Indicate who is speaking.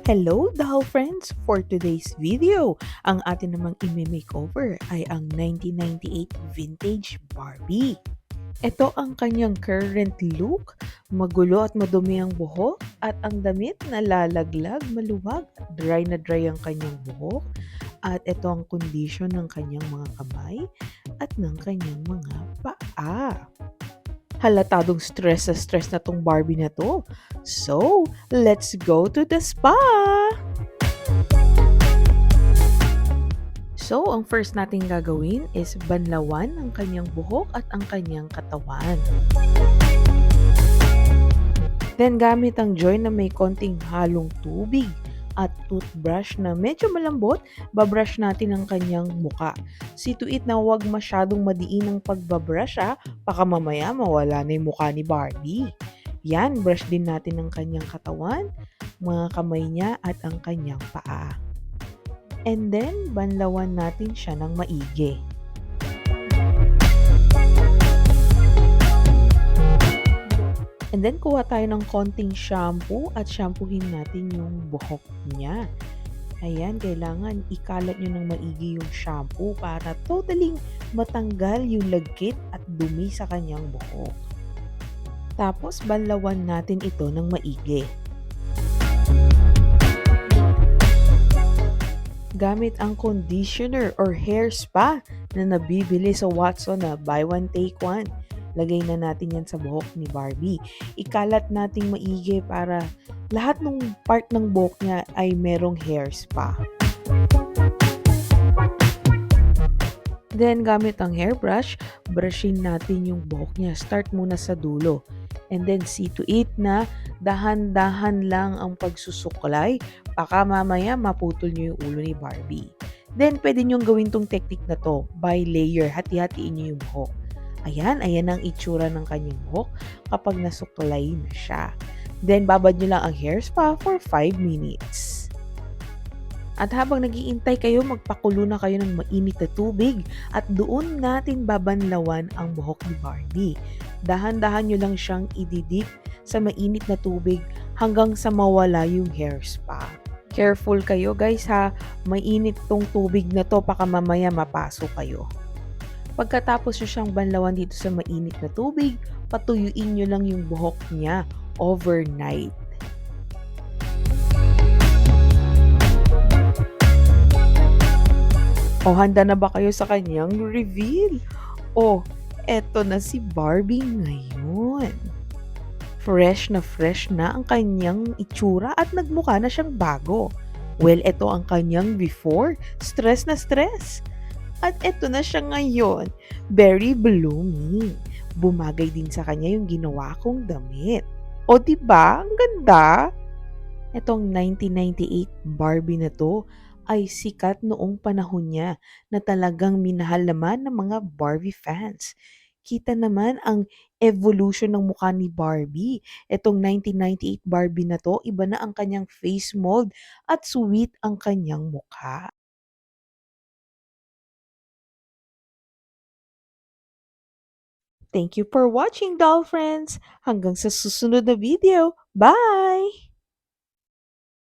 Speaker 1: Hello, doll friends! For today's video, ang atin namang imi-makeover ay ang 1998 vintage Barbie. Ito ang kanyang current look, magulo at madumi ang buhok at ang damit na lalaglag, maluwag at na dry ang kanyang buhok at ito ang condition ng kanyang mga kamay at ng kanyang mga paa. Halatadong stress na stress na tong Barbie na to. So, let's go to the spa! So, ang first nating gagawin is banlawan ang kanyang buhok at ang kanyang katawan. Then, gamit ang joy na may konting halong tubig at toothbrush na medyo malambot, babrush natin ang kanyang muka. See to it na huwag masyadong madiin ang pagbabrush baka mamaya mawala na yung mukha ni Barbie. Yan, brush din natin ang kanyang katawan, mga kamay niya at ang kanyang paa. And then, banlawan natin siya ng maigi. And then, kuha tayo ng konting shampoo at shampoohin natin yung buhok niya. Ayan, kailangan ikalat nyo ng maigi yung shampoo para totally matanggal yung lagkit at dumi sa kanyang buhok. Tapos, banlawan natin ito ng maigi. Gamit ang conditioner or hair spa na nabibili sa Watson na buy one take one. Lagay na natin yan sa buhok ni Barbie. Ikalat nating maigi para lahat ng part ng buhok niya ay merong hair spa. Then, gamit ang hairbrush, brushin natin yung buhok niya. Start muna sa dulo. And then, see to it na dahan-dahan lang ang pagsusuklay. Baka mamaya maputol nyo yung ulo ni Barbie. Then, pwede nyo gawin tong technique na to by layer. Hati-hatiin nyo yung buhok. Ayan ang itsura ng kanyang buhok kapag nasuklay na siya. Then, babad nyo lang ang hair spa for 5 minutes. At habang nag-iintay kayo, magpakulo na kayo ng mainit na tubig at doon natin babanlawan ang buhok ni Barbie. Dahan-dahan nyo lang siyang ididip sa mainit na tubig hanggang sa mawala yung hair spa. Careful kayo guys ha, mainit tong tubig na to, baka mamaya mapaso kayo. Pagkatapos nyo siyang banlawan dito sa mainit na tubig, patuyuin nyo lang yung buhok niya overnight. O, handa na ba kayo sa kanyang reveal? O, eto na si Barbie ngayon. Fresh na ang kanyang itsura at nagmukha na siyang bago. Well, eto ang kanyang before, stress na stress. At eto na siya ngayon, very blooming. Bumagay din sa kanya yung ginawa kong damit. O diba? Ang ganda! Etong 1998 Barbie na to ay sikat noong panahon niya na talagang minahal naman ng mga Barbie fans. Kita naman ang evolution ng mukha ni Barbie. Etong 1998 Barbie na to, iba na ang kanyang face mold at sweet ang kanyang mukha. Thank you for watching, doll friends! Hanggang sa susunod na video. Bye!